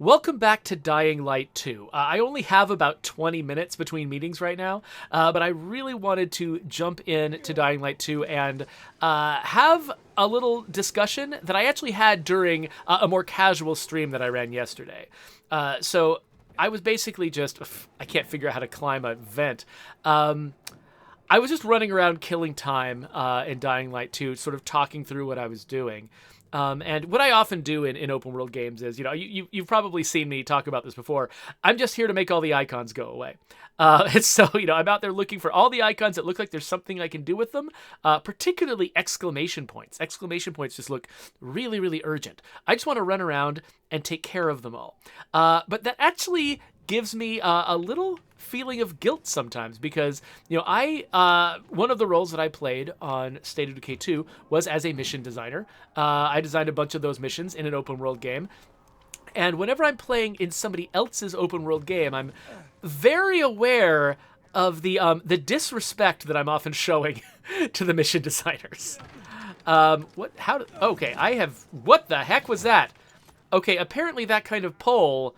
Welcome back to Dying Light 2. I only have about 20 minutes between meetings right now, but I really wanted to jump in to Dying Light 2 and have a little discussion that I actually had during a more casual stream that I ran yesterday. So I was basically just, I can't figure out how to climb a vent. I was just running around killing time in Dying Light 2, sort of talking through what I was doing. And what I often do in open world games is, you've probably seen me talk about this before. I'm just here to make all the icons go away. And so, I'm out there looking for all the icons that look like there's something I can do with them, particularly exclamation points. Exclamation points just look really, really urgent. I just want to run around and take care of them all. But that actually gives me a little feeling of guilt sometimes because, I one of the roles that I played on State of Decay 2 was as a mission designer. I designed a bunch of those missions in an open world game. And whenever I'm playing in somebody else's open world game, I'm very aware of the disrespect that I'm often showing to the mission designers. What the heck was that? Okay, apparently that kind of pole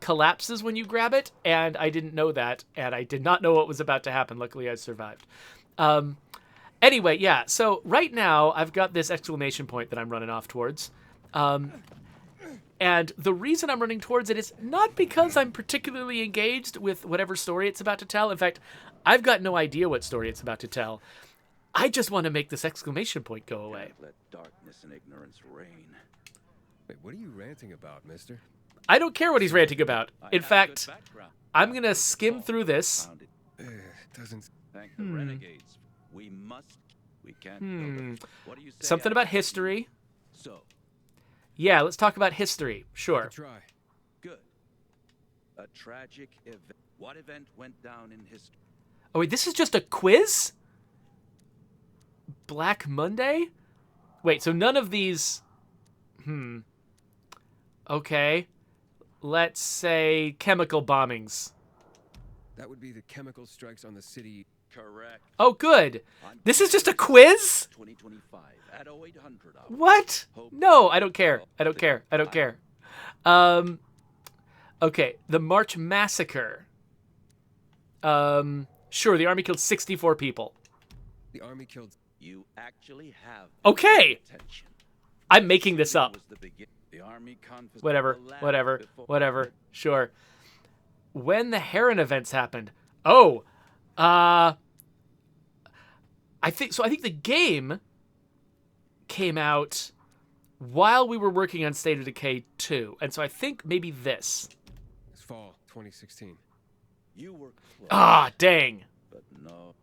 collapses when you grab it, and I didn't know that, and I did not know what was about to happen. Luckily, I survived. Anyway, yeah, so right now, I've got this exclamation point that I'm running off towards. And the reason I'm running towards it is not because I'm particularly engaged with whatever story it's about to tell. In fact, I've got no idea what story it's about to tell. I just want to make this exclamation point go away. Let darkness and ignorance reign. Wait, what are you ranting about, mister? I don't care what he's ranting about. In fact, I'm going to skim through this. Doesn't... Thank the renegades. We can't. What do you say? Something about history. So, Yeah, let's talk about history. Sure. Try. good. A tragic event. What event went down in history? Oh, wait, this is just a quiz? Black Monday? Wait, so none of these... Okay. Let's say chemical bombings. That would be the chemical strikes on the city. Correct. Oh, good. This is just a quiz? 2025 at 0800 hours. What? No, I don't care. I don't care. I don't care. Okay, the March Massacre. Sure, the army killed 64 people. The army killed... You actually have Okay. attention. I'm making this up. Was the begin- the army confiscated Whatever, the land whatever, before- whatever. Sure. When the Heron events happened. Oh, I think the game came out while we were working on State of Decay 2. And so I think maybe this. It's fall 2016. You were close, Dang. but no.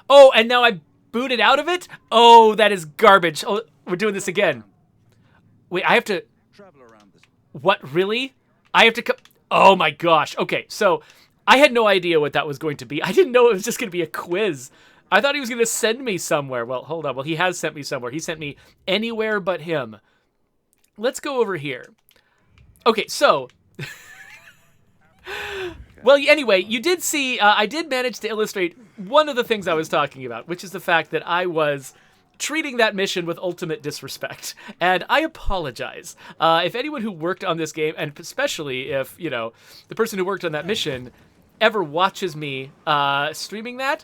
Oh, and now I booted out of it? Oh, that is garbage. Oh, we're doing this again. Wait, I have to... Travel around this. What, really? I have to come... Oh my gosh. Okay, so I had no idea what that was going to be. I didn't know it was just going to be a quiz. I thought he was going to send me somewhere. Well, hold on. Well, he has sent me somewhere. He sent me anywhere but him. Let's go over here. Okay, so... Well, anyway, you did see, I did manage to illustrate one of the things I was talking about, which is the fact that I was treating that mission with ultimate disrespect. And I apologize. If anyone who worked on this game, and especially if, the person who worked on that mission ever watches me streaming that,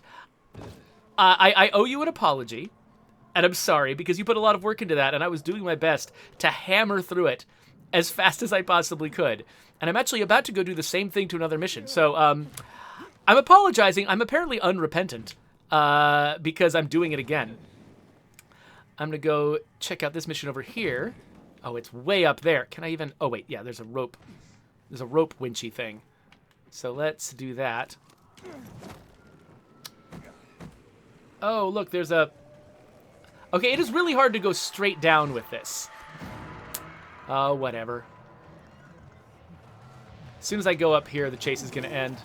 I owe you an apology. And I'm sorry, because you put a lot of work into that, and I was doing my best to hammer through it as fast as I possibly could. And I'm actually about to go do the same thing to another mission. So I'm apologizing. I'm apparently unrepentant because I'm doing it again. I'm going to go check out this mission over here. Oh, it's way up there. Can I even... Oh, wait. Yeah, there's a rope. There's a rope winchy thing. So let's do that. Oh, look, there's a... Okay, it is really hard to go straight down with this. Oh, whatever. As soon as I go up here, the chase is going to end.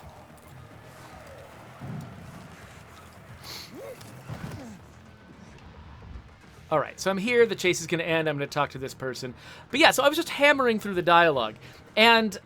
All right, so I'm here. The chase is going to end. I'm going to talk to this person. But yeah, so I was just hammering through the dialogue. And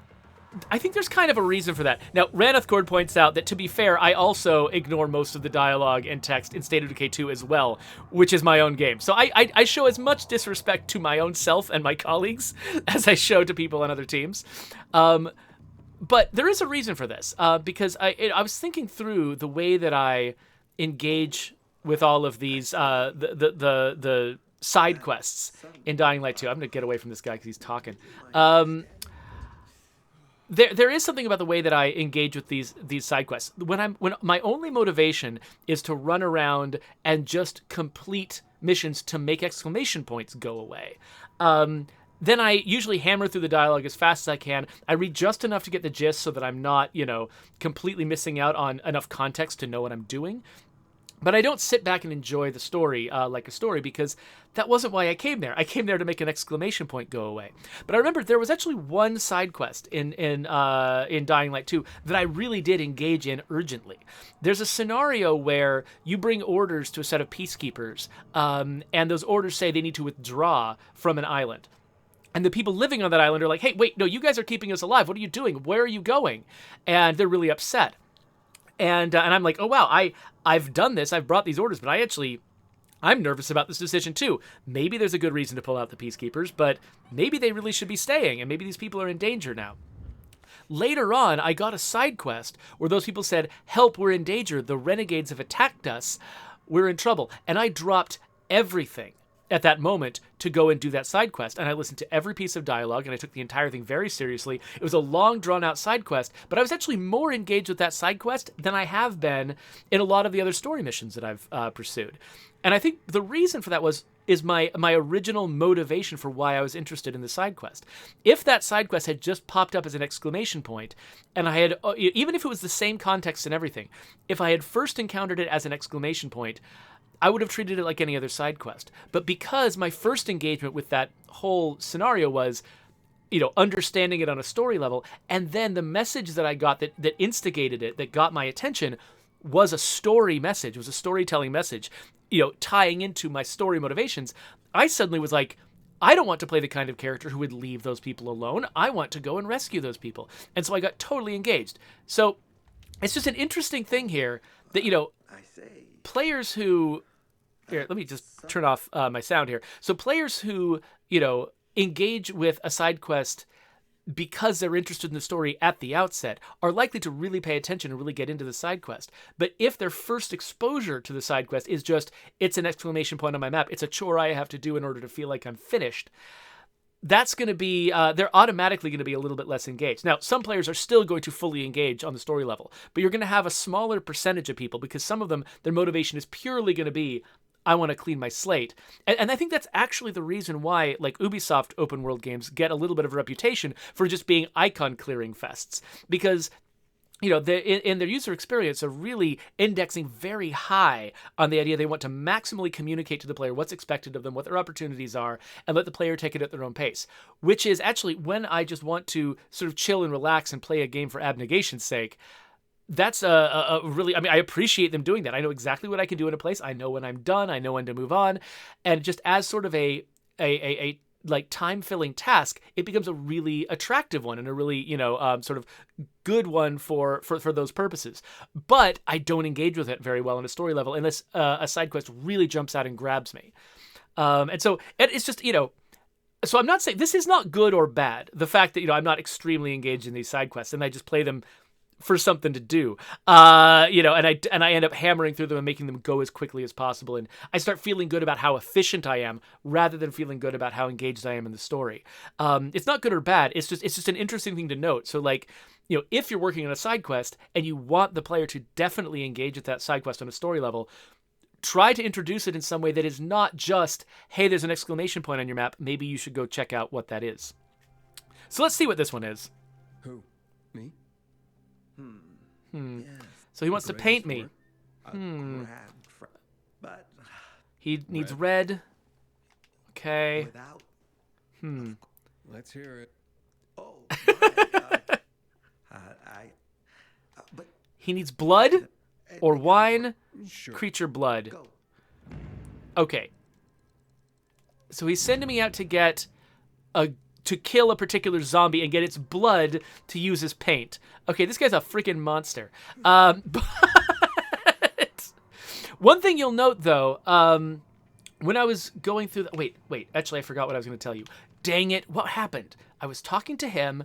I think there's kind of a reason for that. Now, Ranethcord points out that, to be fair, I also ignore most of the dialogue and text in State of Decay 2 as well, which is my own game. So I show as much disrespect to my own self and my colleagues as I show to people on other teams. But there is a reason for this, because I was thinking through the way that I engage with all of these, the side quests in Dying Light 2. I'm going to get away from this guy because he's talking. There is something about the way that I engage with these side quests. When my only motivation is to run around and just complete missions to make exclamation points go away. Then I usually hammer through the dialogue as fast as I can. I read just enough to get the gist so that I'm not, completely missing out on enough context to know what I'm doing. But I don't sit back and enjoy the story like a story, because that wasn't why I came there. I came there to make an exclamation point go away. But I remember there was actually one side quest in Dying Light 2 that I really did engage in urgently. There's a scenario where you bring orders to a set of peacekeepers, and those orders say they need to withdraw from an island. And the people living on that island are like, hey, wait, no, you guys are keeping us alive. What are you doing? Where are you going? And they're really upset. And I'm like, oh, wow, I've done this. I've brought these orders, but I'm nervous about this decision too. Maybe there's a good reason to pull out the peacekeepers, but maybe they really should be staying, and maybe these people are in danger now. Later on, I got a side quest where those people said, help, we're in danger. The renegades have attacked us. We're in trouble. And I dropped everything at that moment to go and do that side quest. And I listened to every piece of dialogue, and I took the entire thing very seriously. It was a long, drawn-out side quest, but I was actually more engaged with that side quest than I have been in a lot of the other story missions that I've pursued. And I think the reason for that is my original motivation for why I was interested in the side quest. If that side quest had just popped up as an exclamation point, and I had, even if it was the same context and everything, if I had first encountered it as an exclamation point, I would have treated it like any other side quest. But because my first engagement with that whole scenario was, understanding it on a story level, and then the message that I got that instigated it, that got my attention, was a story message, was a storytelling message, tying into my story motivations, I suddenly was like, I don't want to play the kind of character who would leave those people alone. I want to go and rescue those people. And so I got totally engaged. So it's just an interesting thing here that, players who... Here, let me just turn off my sound here. So players who, engage with a side quest because they're interested in the story at the outset are likely to really pay attention and really get into the side quest. But if their first exposure to the side quest is just, it's an exclamation point on my map, it's a chore I have to do in order to feel like I'm finished, that's going to be, they're automatically going to be a little bit less engaged. Now, some players are still going to fully engage on the story level, but you're going to have a smaller percentage of people, because some of them, their motivation is purely going to be, I want to clean my slate. And I think that's actually the reason why, like, Ubisoft open world games get a little bit of a reputation for just being icon clearing fests, because in their user experience are really indexing very high on the idea they want to maximally communicate to the player what's expected of them, what their opportunities are, and let the player take it at their own pace, which is actually when I just want to sort of chill and relax and play a game for abnegation's sake. That's a really, I appreciate them doing that. I know exactly what I can do in a place. I know when I'm done. I know when to move on. And just as sort of a like time-filling task, it becomes a really attractive one and a really, sort of good one for those purposes. But I don't engage with it very well on a story level unless a side quest really jumps out and grabs me. And so it's just, so I'm not saying this is not good or bad. The fact that, I'm not extremely engaged in these side quests and I just play them for something to do, and I end up hammering through them and making them go as quickly as possible, and I start feeling good about how efficient I am rather than feeling good about how engaged I am in the story. It's not good or bad. It's just an interesting thing to note. So, like, if you're working on a side quest and you want the player to definitely engage with that side quest on a story level, try to introduce it in some way that is not just, hey, there's an exclamation point on your map. Maybe you should go check out what that is. So let's see what this one is. Who? Me? Yes. So he wants to paint me. But He needs red. Okay. without. Let's hear it. Oh, my, but He needs blood or wine. Sure. Creature blood. go. Okay. So he's sending me out to get to kill a particular zombie and get its blood to use as paint. Okay, this guy's a freaking monster. But one thing you'll note, though, when I was going through the... Wait. Actually, I forgot what I was going to tell you. Dang it. What happened? I was talking to him,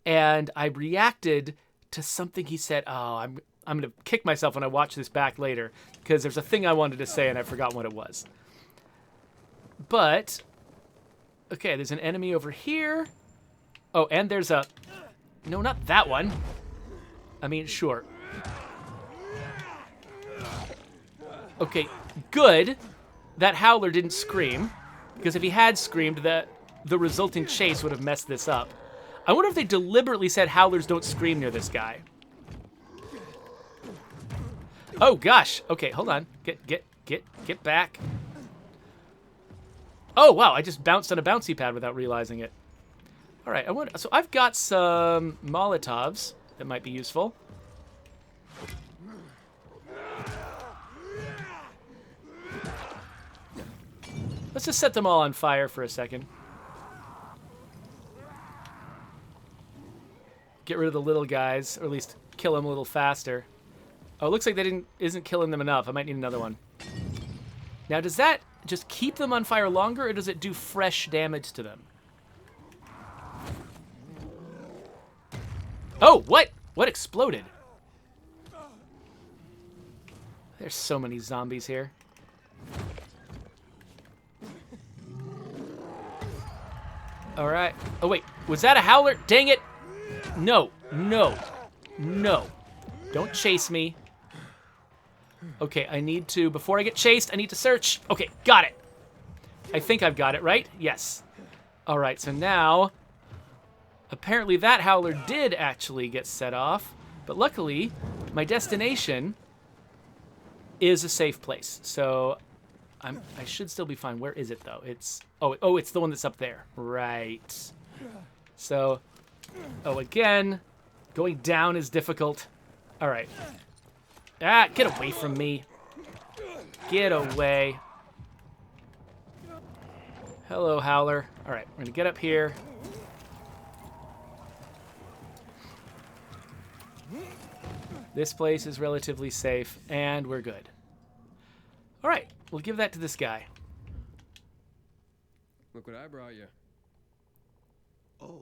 and I reacted to something he said. Oh, I'm going to kick myself when I watch this back later, because there's a thing I wanted to say, and I forgot what it was. But... Okay, there's an enemy over here. Oh, and there's a... No, not that one. I mean, sure. Okay, good. That howler didn't scream, because if he had screamed, the resulting chase would have messed this up. I wonder if they deliberately said howlers don't scream near this guy. Oh gosh. Okay, hold on. Get back. Oh wow, I just bounced on a bouncy pad without realizing it. All right, so I've got some Molotovs that might be useful. Let's just set them all on fire for a second. Get rid of the little guys, or at least kill them a little faster. Oh, it looks like that isn't killing them enough. I might need another one. Now, does that just keep them on fire longer, or does it do fresh damage to them? Oh, what? What exploded? There's so many zombies here. All right. Oh, wait. Was that a howler? Dang it. No. Don't chase me. Okay, I need to, before I get chased, I need to search. Okay, got it. I think I've got it, right? Yes. All right, so now, apparently that howler did actually get set off, but luckily, my destination is a safe place. So I should still be fine. Where is it, though? It's, oh, it's the one that's up there. Right. So, oh, again, going down is difficult. All right. Ah, get away from me. Get away. Hello, howler. All right, we're gonna get up here. This place is relatively safe, and we're good. All right, we'll give that to this guy. Look what I brought you. Oh,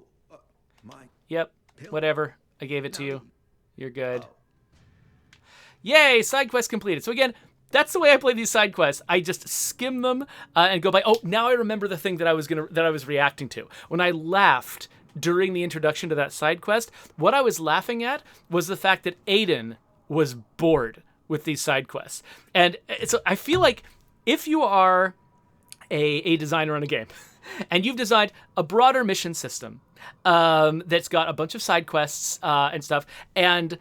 my. Yep, whatever. I gave it to you. You're good. Yay, side quest completed. So again, that's the way I play these side quests. I just skim them and go by. Oh, now I remember the thing that I was reacting to. When I laughed during the introduction to that side quest, what I was laughing at was the fact that Aiden was bored with these side quests. And I feel like if you are a designer on a game and you've designed a broader mission system that's got a bunch of side quests and stuff, and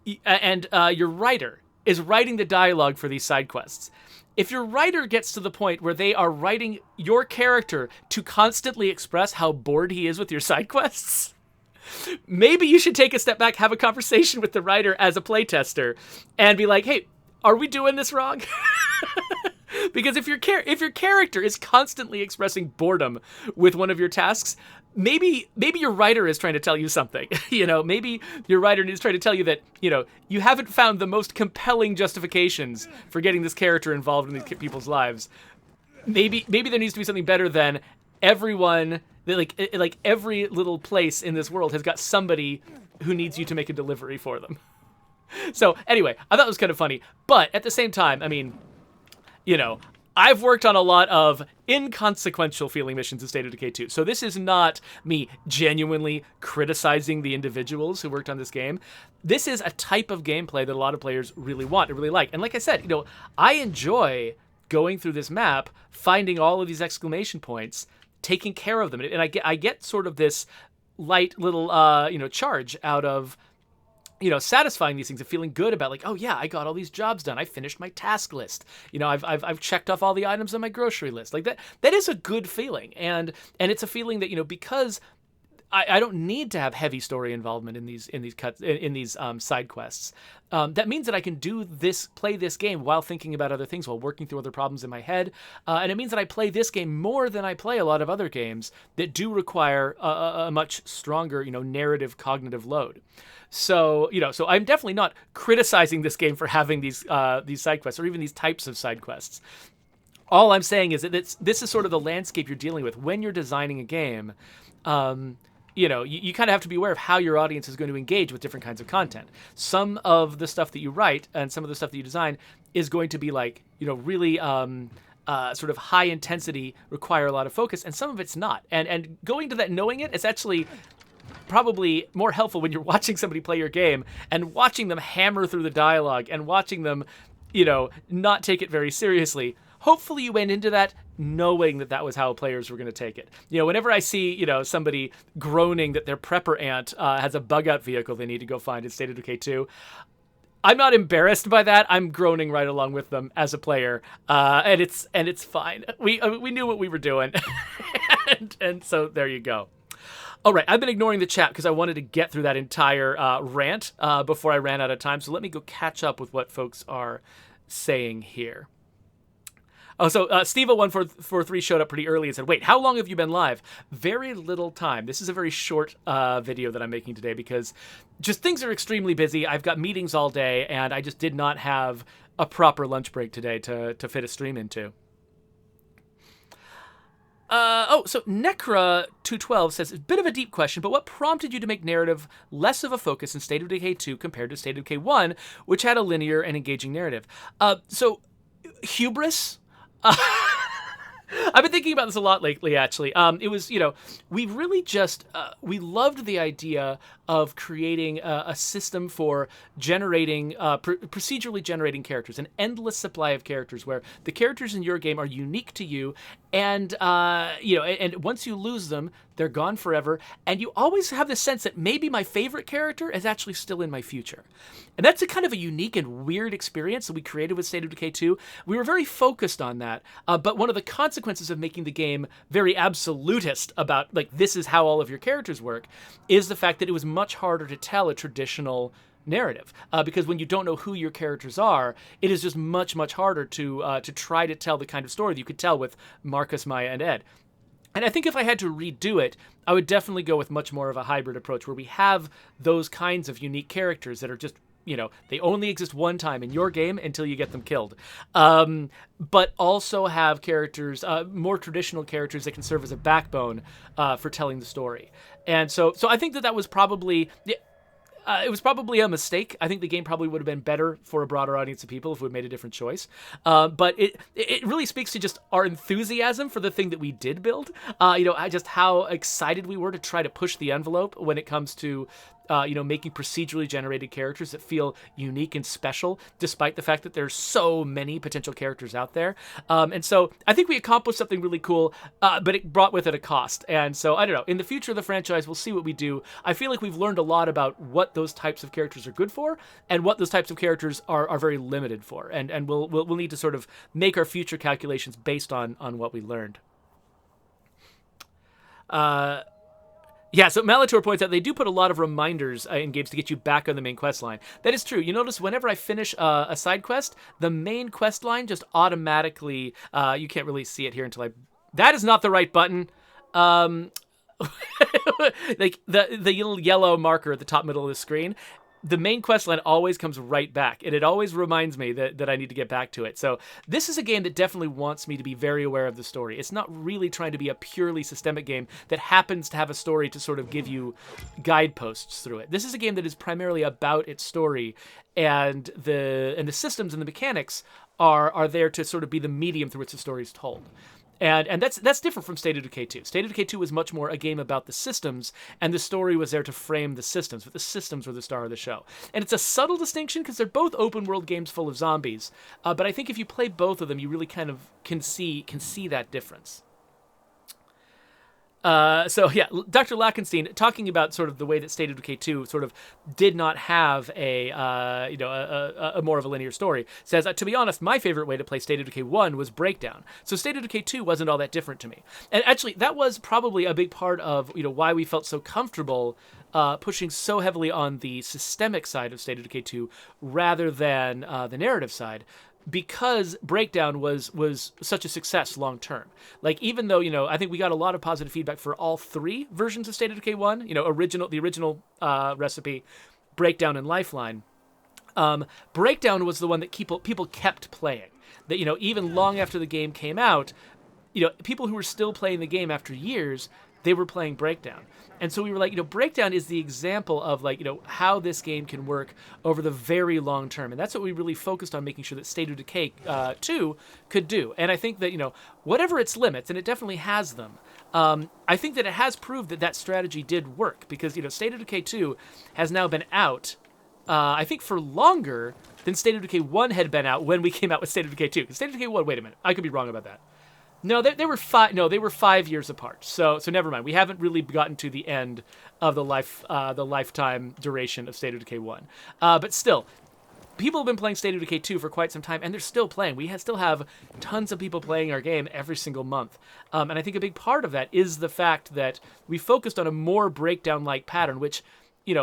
your writer is writing the dialogue for these side quests. If your writer gets to the point where they are writing your character to constantly express how bored he is with your side quests, maybe you should take a step back, have a conversation with the writer as a playtester, and be like, hey, are we doing this wrong? Because if your character is constantly expressing boredom with one of your tasks, maybe your writer is trying to tell you something. Maybe your writer is trying to tell you that, you haven't found the most compelling justifications for getting this character involved in these people's lives. Maybe there needs to be something better than everyone, like every little place in this world has got somebody who needs you to make a delivery for them. So anyway, I thought it was kind of funny, but at the same time, I mean, I've worked on a lot of inconsequential feeling missions in State of Decay 2. So this is not me genuinely criticizing the individuals who worked on this game. This is a type of gameplay that a lot of players really want and really like. And like I said, I enjoy going through this map, finding all of these exclamation points, taking care of them. And I get sort of this light little, charge out of satisfying these things and feeling good about, like, oh yeah, I got all these jobs done. I finished my task list. I've checked off all the items on my grocery list. Like that is a good feeling. And it's a feeling that, because I don't need to have heavy story involvement in these side quests. That means that I can play this game while thinking about other things, while working through other problems in my head, and it means that I play this game more than I play a lot of other games that do require a much stronger, narrative cognitive load. So so I'm definitely not criticizing this game for having these side quests or even these types of side quests. All I'm saying is that this is sort of the landscape you're dealing with when you're designing a game. You kind of have to be aware of how your audience is going to engage with different kinds of content. Some of the stuff that you write and some of the stuff that you design is going to be like, really sort of high intensity, require a lot of focus, and some of it's not. And going to that knowing it's actually probably more helpful when you're watching somebody play your game and watching them hammer through the dialogue and watching them, not take it very seriously. Hopefully you went into that knowing that was how players were going to take it. Whenever I see, somebody groaning that their prepper ant has a bug out vehicle they need to go find in State of Decay 2, I'm not embarrassed by that. I'm groaning right along with them as a player, and it's fine. We knew what we were doing, and so there you go. All right, I've been ignoring the chat because I wanted to get through that entire rant before I ran out of time. So let me go catch up with what folks are saying here. Oh, so Steva143 showed up pretty early and said, wait, how long have you been live? Very little time. This is a very short video that I'm making today because just things are extremely busy. I've got meetings all day, and I just did not have a proper lunch break today to fit a stream into. So Necra212 says, a bit of a deep question, but what prompted you to make narrative less of a focus in State of Decay 2 compared to State of Decay 1, which had a linear and engaging narrative? So hubris? I've been thinking about this a lot lately, actually. It was, we really just, we loved the idea of creating a system for generating, procedurally generating characters, an endless supply of characters where the characters in your game are unique to you. And, and once you lose them, they're gone forever. And you always have the sense that maybe my favorite character is actually still in my future. And that's a kind of a unique and weird experience that we created with State of Decay 2. We were very focused on that. But one of the consequences of making the game very absolutist about, like, this is how all of your characters work, is the fact that it was much harder to tell a traditional narrative, because when you don't know who your characters are, it is just much, much harder to try to tell the kind of story that you could tell with Marcus, Maya, and Ed. And I think if I had to redo it, I would definitely go with much more of a hybrid approach where we have those kinds of unique characters that are just, they only exist one time in your game until you get them killed. But also have characters, more traditional characters that can serve as a backbone for telling the story. And so I think that was probably... it was probably a mistake. I think the game probably would have been better for a broader audience of people if we had made a different choice. But it really speaks to just our enthusiasm for the thing that we did build. Just how excited we were to try to push the envelope when it comes to making procedurally generated characters that feel unique and special, despite the fact that there's so many potential characters out there. And so I think we accomplished something really cool, but it brought with it a cost. And so, I don't know, in the future of the franchise, we'll see what we do. I feel like we've learned a lot about what those types of characters are good for and what those types of characters are very limited for. And we'll need to sort of make our future calculations based on what we learned. Yeah, so Malator points out they do put a lot of reminders in games to get you back on the main quest line. That is true. You notice whenever I finish a side quest, the main quest line just automatically, you can't really see it here until that is not the right button. Like the little yellow marker at the top middle of the screen, the main quest line always comes right back, and it always reminds me that I need to get back to it. So this is a game that definitely wants me to be very aware of the story. It's not really trying to be a purely systemic game that happens to have a story to sort of give you guideposts through it. This is a game that is primarily about its story, and the systems and the mechanics are there to sort of be the medium through which the story is told. And that's different from State of Decay 2. State of Decay 2 was much more a game about the systems, and the story was there to frame the systems, but the systems were the star of the show. And it's a subtle distinction because they're both open-world games full of zombies, but I think if you play both of them, you really kind of can see that difference. So yeah, Dr. Lackenstein talking about sort of the way that State of Decay 2 sort of did not have a more of a linear story, says, to be honest, my favorite way to play State of Decay 1 was Breakdown. So State of Decay 2 wasn't all that different to me. And actually, that was probably a big part of, why we felt so comfortable pushing so heavily on the systemic side of State of Decay 2 rather than the narrative side, because Breakdown was such a success long term. Like, even though, I think we got a lot of positive feedback for all three versions of State of Decay 1, the original recipe, Breakdown, and Lifeline. Breakdown was the one that people kept playing. That, even long after the game came out, people who were still playing the game after years, they were playing Breakdown. And so we were like, Breakdown is the example of how this game can work over the very long term. And that's what we really focused on, making sure that State of Decay 2 could do. And I think that, whatever its limits, and it definitely has them, I think that it has proved that strategy did work, because, State of Decay 2 has now been out, I think, for longer than State of Decay 1 had been out when we came out with State of Decay 2. State of Decay 1, wait a minute, I could be wrong about that. No, they were 5. No, they were 5 years apart. So never mind. We haven't really gotten to the end of the lifetime duration of State of Decay 1. But still, people have been playing State of Decay 2 for quite some time, and they're still playing. We still have tons of people playing our game every single month. And I think a big part of that is the fact that we focused on a more Breakdown-like pattern, which,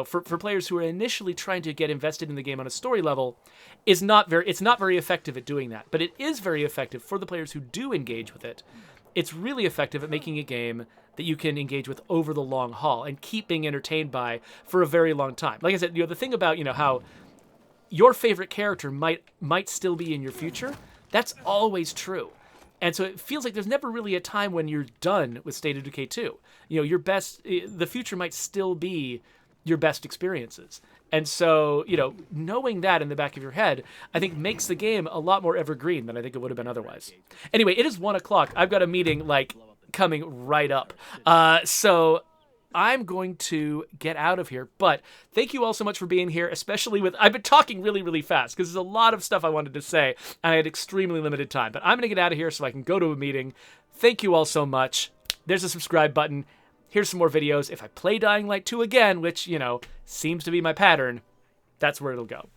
for players who are initially trying to get invested in the game on a story level, it's not very effective at doing that. But it is very effective for the players who do engage with it. It's really effective at making a game that you can engage with over the long haul and keep being entertained by for a very long time. Like I said, the thing about, how your favorite character might still be in your future, that's always true. And so it feels like there's never really a time when you're done with State of Decay 2. The future might still be your best experiences. And so, knowing that in the back of your head, I think makes the game a lot more evergreen than I think it would have been otherwise. Anyway, it is 1:00. I've got a meeting, coming right up. So I'm going to get out of here. But thank you all so much for being here, especially I've been talking really, really fast because there's a lot of stuff I wanted to say, and I had extremely limited time. But I'm going to get out of here so I can go to a meeting. Thank you all so much. There's a subscribe button. Here's some more videos. If I play Dying Light 2 again, which, seems to be my pattern, that's where it'll go.